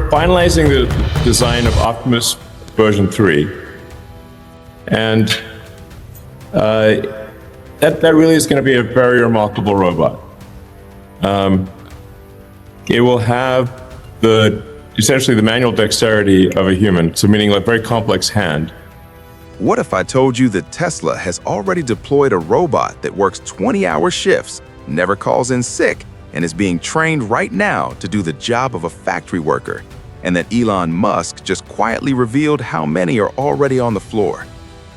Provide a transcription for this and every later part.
finalizing the design of Optimus version 3, and that really is going to be a very remarkable robot. It will have essentially the manual dexterity of a human, so meaning a very complex hand. What if I told you that Tesla has already deployed a robot that works 20-hour shifts, never calls in sick, and is being trained right now to do the job of a factory worker, and that Elon Musk just quietly revealed how many are already on the floor?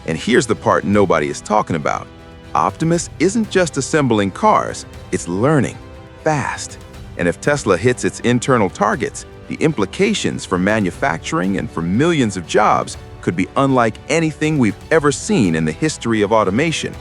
And here's the part nobody is talking about. Optimus isn't just assembling cars, it's learning fast. And if Tesla hits its internal targets, the implications for manufacturing and for millions of jobs could be unlike anything we've ever seen in the history of automation.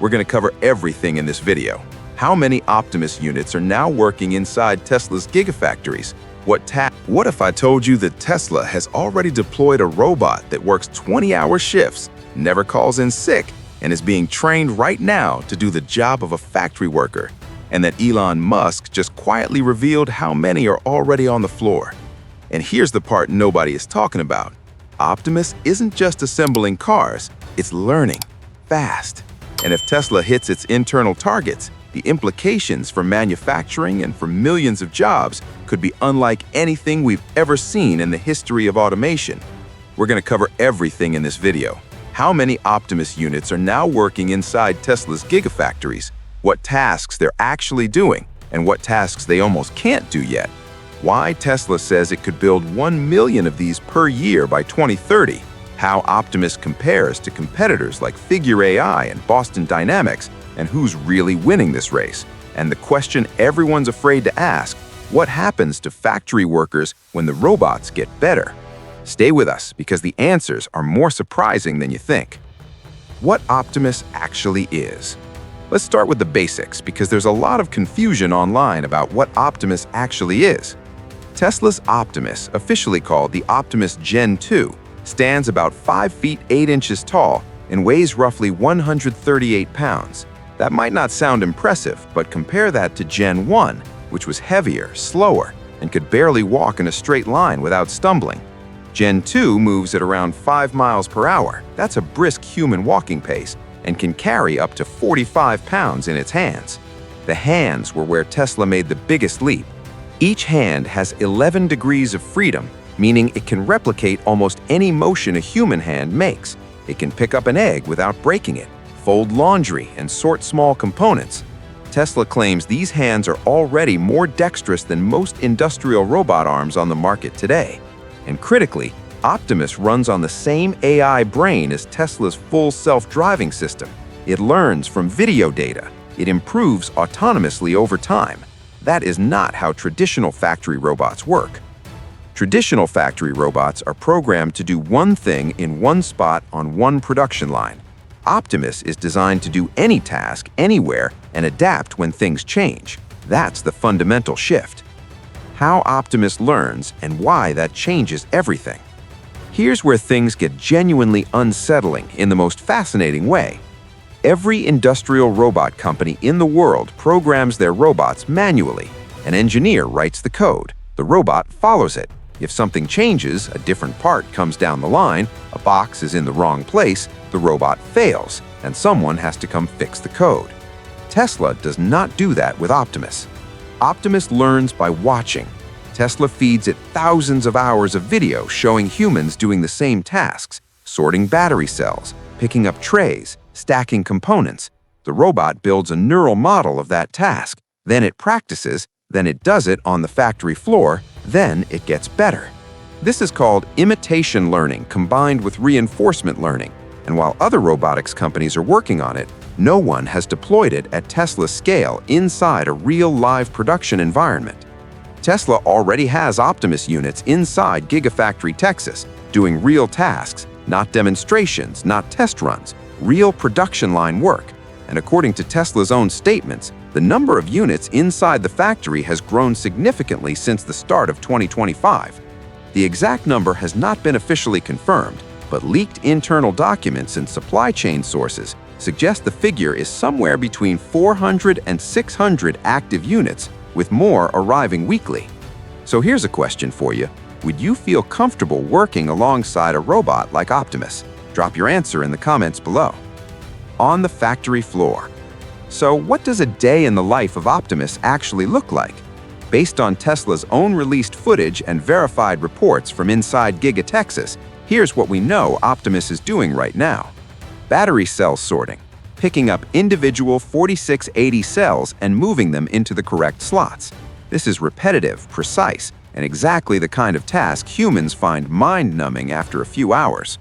We're going to cover everything in this video. How many Optimus units are now working inside Tesla's Gigafactories? What if I told you that Tesla has already deployed a robot that works 20-hour shifts, never calls in sick, and is being trained right now to do the job of a factory worker, and that Elon Musk just quietly revealed how many are already on the floor? And here's the part nobody is talking about. Optimus isn't just assembling cars, it's learning fast. And if Tesla hits its internal targets, the implications for manufacturing and for millions of jobs could be unlike anything we've ever seen in the history of automation. We're going to cover everything in this video. How many Optimus units are now working inside Tesla's Gigafactories? What tasks they're actually doing, and what tasks they almost can't do yet? Why Tesla says it could build 1 million of these per year by 2030? How Optimus compares to competitors like Figure AI and Boston Dynamics, and who's really winning this race? And the question everyone's afraid to ask, what happens to factory workers when the robots get better? Stay with us because the answers are more surprising than you think. What Optimus actually is. Let's start with the basics because there's a lot of confusion online about what Optimus actually is. Tesla's Optimus, officially called the Optimus Gen 2, stands about 5 feet 8 inches tall and weighs roughly 138 pounds. That might not sound impressive, but compare that to Gen 1, which was heavier, slower, and could barely walk in a straight line without stumbling. Gen 2 moves at around 5 miles per hour. That's a brisk human walking pace and can carry up to 45 pounds in its hands. The hands were where Tesla made the biggest leap. Each hand has 11 degrees of freedom, meaning it can replicate almost any motion a human hand makes. It can pick up an egg without breaking it, fold laundry, and sort small components. Tesla claims these hands are already more dexterous than most industrial robot arms on the market today. And critically, Optimus runs on the same AI brain as Tesla's full self-driving system. It learns from video data. It improves autonomously over time. That is not how traditional factory robots work. Traditional factory robots are programmed to do one thing in one spot on one production line. Optimus is designed to do any task, anywhere, and adapt when things change. That's the fundamental shift. How Optimus learns and why that changes everything. Here's where things get genuinely unsettling in the most fascinating way. Every industrial robot company in the world programs their robots manually. An engineer writes the code. The robot follows it. If something changes, a different part comes down the line, a box is in the wrong place, the robot fails, and someone has to come fix the code. Tesla does not do that with Optimus. Optimus learns by watching. Tesla feeds it thousands of hours of video showing humans doing the same tasks, sorting battery cells, picking up trays, stacking components. The robot builds a neural model of that task. Then it practices, then it does it on the factory floor, then it gets better. This is called imitation learning combined with reinforcement learning. And while other robotics companies are working on it, no one has deployed it at Tesla's scale inside a real live production environment. Tesla already has Optimus units inside Gigafactory Texas, doing real tasks, not demonstrations, not test runs, real production line work. And according to Tesla's own statements, the number of units inside the factory has grown significantly since the start of 2025. The exact number has not been officially confirmed, but leaked internal documents and supply chain sources suggest the figure is somewhere between 400 and 600 active units, with more arriving weekly. So here's a question for you. Would you feel comfortable working alongside a robot like Optimus? Drop your answer in the comments below. On the factory floor. So what does a day in the life of Optimus actually look like? Based on Tesla's own released footage and verified reports from inside Giga Texas, here's what we know Optimus is doing right now. Battery cell sorting, picking up individual 4680 cells and moving them into the correct slots. This is repetitive, precise, and exactly the kind of task humans find mind-numbing after a few hours.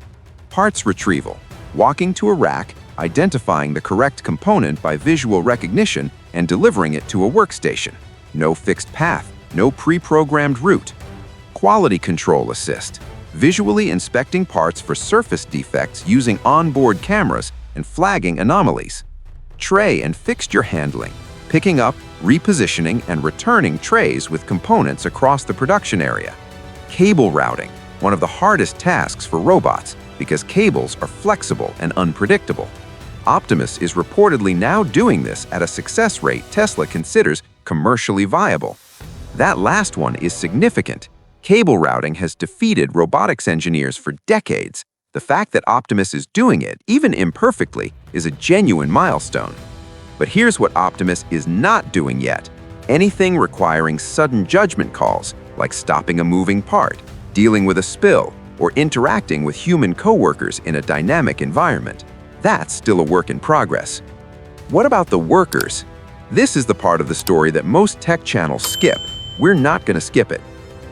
Parts retrieval, walking to a rack, identifying the correct component by visual recognition, and delivering it to a workstation. No fixed path, no pre-programmed route. Quality control assist, visually inspecting parts for surface defects using onboard cameras and flagging anomalies. Tray and fixture handling, picking up, repositioning, and returning trays with components across the production area. Cable routing, one of the hardest tasks for robots because cables are flexible and unpredictable. Optimus is reportedly now doing this at a success rate Tesla considers commercially viable. That last one is significant. Cable routing has defeated robotics engineers for decades. The fact that Optimus is doing it, even imperfectly, is a genuine milestone. But here's what Optimus is not doing yet. Anything requiring sudden judgment calls, like stopping a moving part, dealing with a spill, or interacting with human coworkers in a dynamic environment. That's still a work in progress. What about the workers? This is the part of the story that most tech channels skip. We're not going to skip it.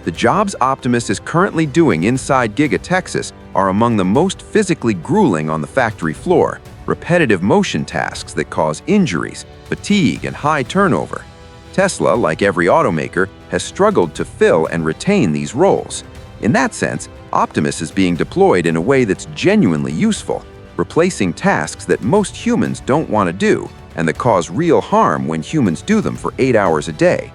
The jobs Optimus is currently doing inside Giga Texas are among the most physically grueling on the factory floor. Repetitive motion tasks that cause injuries, fatigue, and high turnover. Tesla, like every automaker, has struggled to fill and retain these roles. In that sense, Optimus is being deployed in a way that's genuinely useful, replacing tasks that most humans don't want to do and that cause real harm when humans do them for 8 hours a day.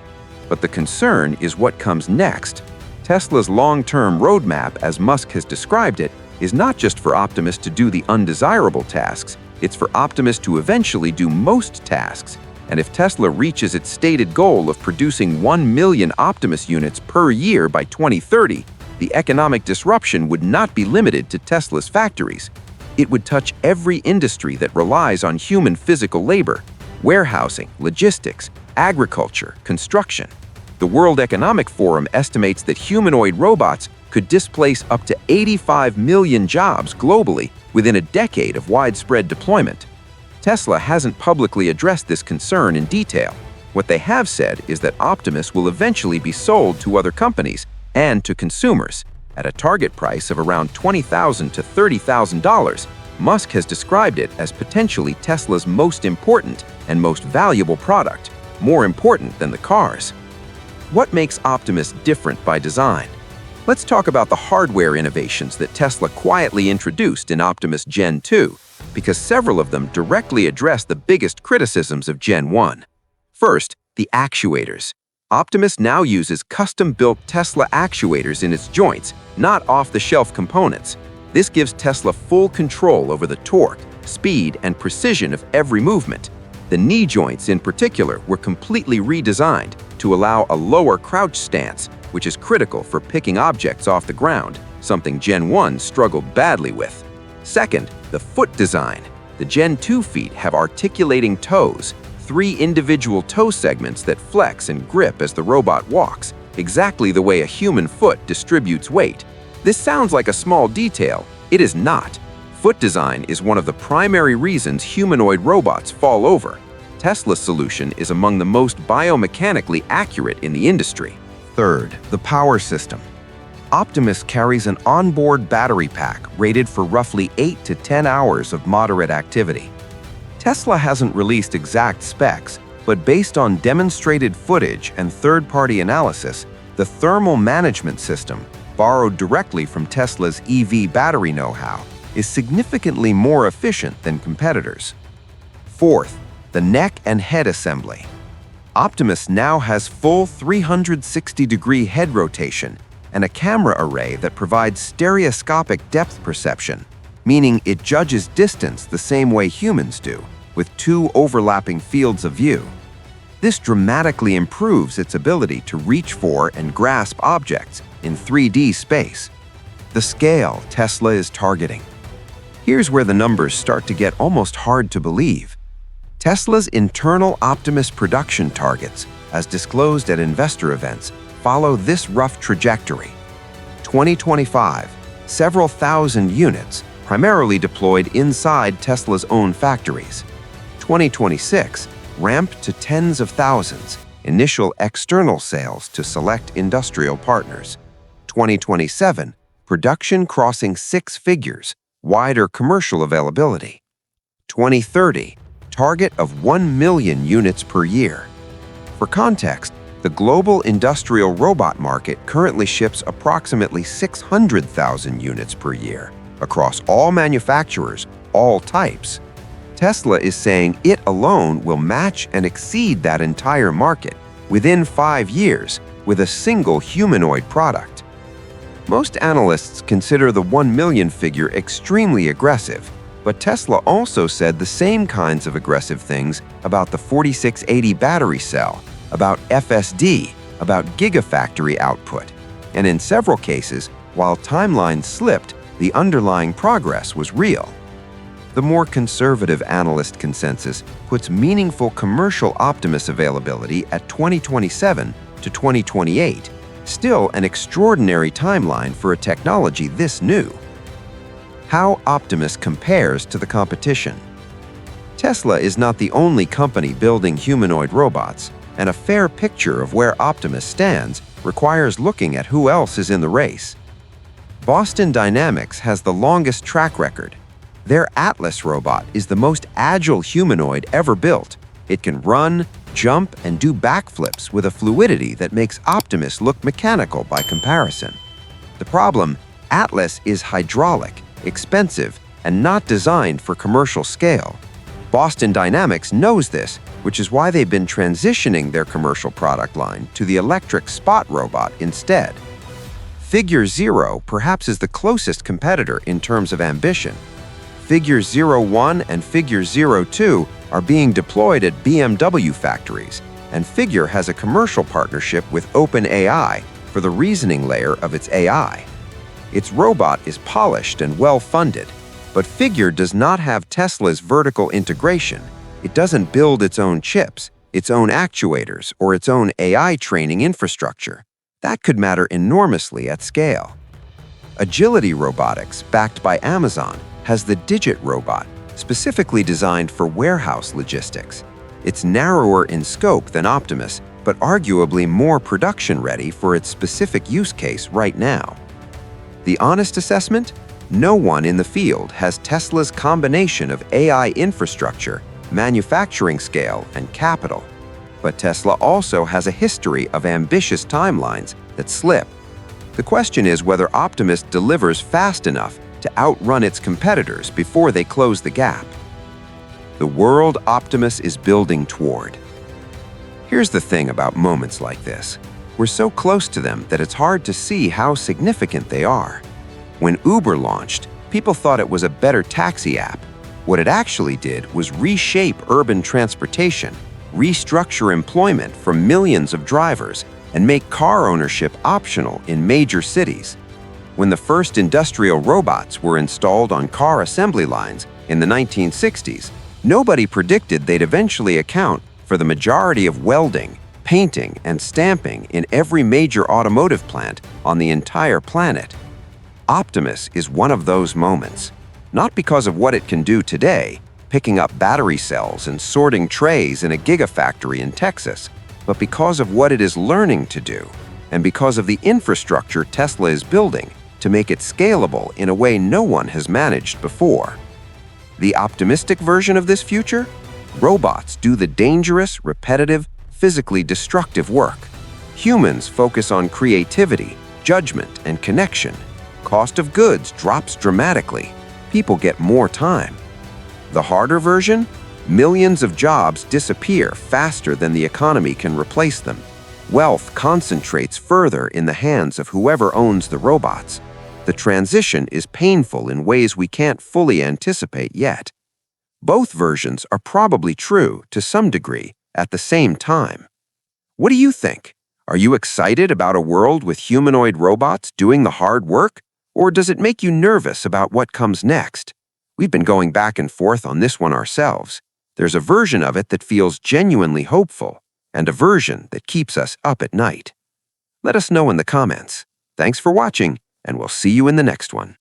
But the concern is what comes next. Tesla's long-term roadmap, as Musk has described it, is not just for Optimus to do the undesirable tasks, it's for Optimus to eventually do most tasks. And if Tesla reaches its stated goal of producing 1 million Optimus units per year by 2030, the economic disruption would not be limited to Tesla's factories. It would touch every industry that relies on human physical labor: warehousing, logistics, agriculture, construction. The World Economic Forum estimates that humanoid robots could displace up to 85 million jobs globally within a decade of widespread deployment. Tesla hasn't publicly addressed this concern in detail. What they have said is that Optimus will eventually be sold to other companies and to consumers at a target price of around $20,000 to $30,000. Musk has described it as potentially Tesla's most important and most valuable product, more important than the cars. What makes Optimus different by design? Let's talk about the hardware innovations that Tesla quietly introduced in Optimus Gen 2, because several of them directly address the biggest criticisms of Gen 1. First, the actuators. Optimus now uses custom-built Tesla actuators in its joints, not off-the-shelf components. This gives Tesla full control over the torque, speed, and precision of every movement. The knee joints in particular were completely redesigned to allow a lower crouch stance, which is critical for picking objects off the ground, something Gen 1 struggled badly with. Second, the foot design. The Gen 2 feet have articulating toes, 3 individual toe segments that flex and grip as the robot walks, exactly the way a human foot distributes weight. This sounds like a small detail. It is not. Foot design is one of the primary reasons humanoid robots fall over. Tesla's solution is among the most biomechanically accurate in the industry. Third, the power system. Optimus carries an onboard battery pack rated for roughly 8 to 10 hours of moderate activity. Tesla hasn't released exact specs, but based on demonstrated footage and third-party analysis, the thermal management system, borrowed directly from Tesla's EV battery know-how, is significantly more efficient than competitors. Fourth, the neck and head assembly. Optimus now has full 360-degree head rotation and a camera array that provides stereoscopic depth perception, meaning it judges distance the same way humans do, with 2 overlapping fields of view. This dramatically improves its ability to reach for and grasp objects, in 3D space. The scale Tesla is targeting. Here's where the numbers start to get almost hard to believe. Tesla's internal Optimus production targets, as disclosed at investor events, follow this rough trajectory. 2025, several thousand units, primarily deployed inside Tesla's own factories. 2026, ramp to tens of thousands, initial external sales to select industrial partners. 2027, production crossing 6 figures, wider commercial availability. 2030, target of 1 million units per year. For context, the global industrial robot market currently ships approximately 600,000 units per year across all manufacturers, all types. Tesla is saying it alone will match and exceed that entire market within 5 years with a single humanoid product. Most analysts consider the 1 million figure extremely aggressive, but Tesla also said the same kinds of aggressive things about the 4680 battery cell, about FSD, about Gigafactory output. And in several cases, while timelines slipped, the underlying progress was real. The more conservative analyst consensus puts meaningful commercial Optimus availability at 2027 to 2028, still an extraordinary timeline for a technology this new. How Optimus compares to the competition. Tesla is not the only company building humanoid robots, and a fair picture of where Optimus stands requires looking at who else is in the race. Boston Dynamics has the longest track record. Their Atlas robot is the most agile humanoid ever built. It can run, jump, and do backflips with a fluidity that makes Optimus look mechanical by comparison. The problem, Atlas is hydraulic, expensive, and not designed for commercial scale. Boston Dynamics knows this, which is why they've been transitioning their commercial product line to the electric Spot robot instead. Figure 0 perhaps is the closest competitor in terms of ambition. Figure 01 and Figure 02 are being deployed at BMW factories, and Figure has a commercial partnership with OpenAI for the reasoning layer of its AI. Its robot is polished and well-funded, but Figure does not have Tesla's vertical integration. It doesn't build its own chips, its own actuators, or its own AI training infrastructure. That could matter enormously at scale. Agility Robotics, backed by Amazon, has the Digit robot, specifically designed for warehouse logistics. It's narrower in scope than Optimus, but arguably more production-ready for its specific use case right now. The honest assessment? No one in the field has Tesla's combination of AI infrastructure, manufacturing scale, and capital. But Tesla also has a history of ambitious timelines that slip. The question is whether Optimus delivers fast enough to outrun its competitors before they close the gap. The world Optimus is building toward. Here's the thing about moments like this. We're so close to them that it's hard to see how significant they are. When Uber launched, people thought it was a better taxi app. What it actually did was reshape urban transportation, restructure employment for millions of drivers, and make car ownership optional in major cities. When the first industrial robots were installed on car assembly lines in the 1960s, nobody predicted they'd eventually account for the majority of welding, painting, and stamping in every major automotive plant on the entire planet. Optimus is one of those moments, not because of what it can do today, picking up battery cells and sorting trays in a Gigafactory in Texas, but because of what it is learning to do, and because of the infrastructure Tesla is building to make it scalable in a way no one has managed before. The optimistic version of this future? Robots do the dangerous, repetitive, physically destructive work. Humans focus on creativity, judgment, and connection. Cost of goods drops dramatically. People get more time. The harder version? Millions of jobs disappear faster than the economy can replace them. Wealth concentrates further in the hands of whoever owns the robots. The transition is painful in ways we can't fully anticipate yet. Both versions are probably true to some degree at the same time. What do you think? Are you excited about a world with humanoid robots doing the hard work? Or does it make you nervous about what comes next? We've been going back and forth on this one ourselves. There's a version of it that feels genuinely hopeful, and a version that keeps us up at night. Let us know in the comments. Thanks for watching, and we'll see you in the next one.